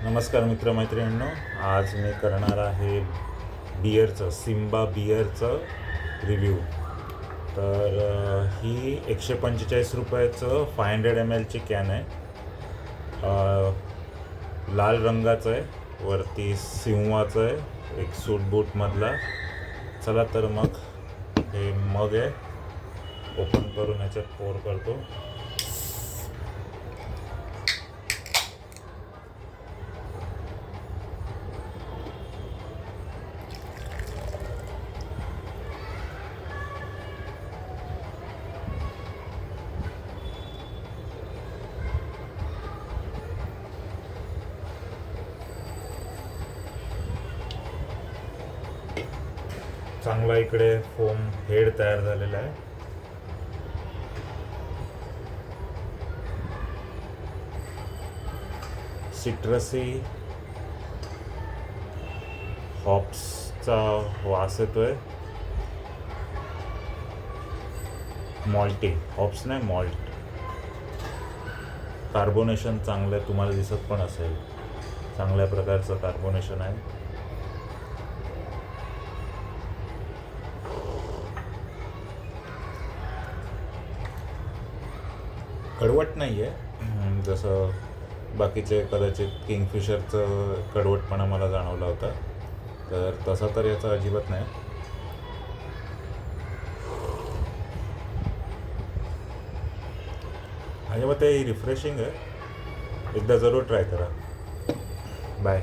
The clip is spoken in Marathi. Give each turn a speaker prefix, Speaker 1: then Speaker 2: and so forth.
Speaker 1: नमस्कार मित्रमैत्रिणींनो, आज मी करणार आहे बिअरचं सिम्बा बिअरचं रिव्ह्यू. तर ही 145 रुपयाचं 500 ml ची कॅन आहे. लाल रंगाचं आहे, वरती सिंहाचं आहे, एक सूट बूटमधला. चला तर मग हे मग आहे, ओपन करून याच्यात पोर करतो. चांगला इकडे फोम हेड तयार झालेला आहे. सिट्रसी हॉप्सचा वास येतोय. मॉल्टी हॉप्स नाही, मॉल्ट. कार्बोनेशन चांगलं आहे, तुम्हाला दिसत पण असेल. चांगल्या प्रकारचं कार्बोनेशन आहे. कडवट नाही आहे, जसं बाकीचे कदाचित किंगफिशरचं कडवटपणा मला जाणवला होता, तर तसा तर याचा अजिबात नाही. माझ्या मते रिफ्रेशिंग आहे, एकदा जरूर ट्राय करा. बाय.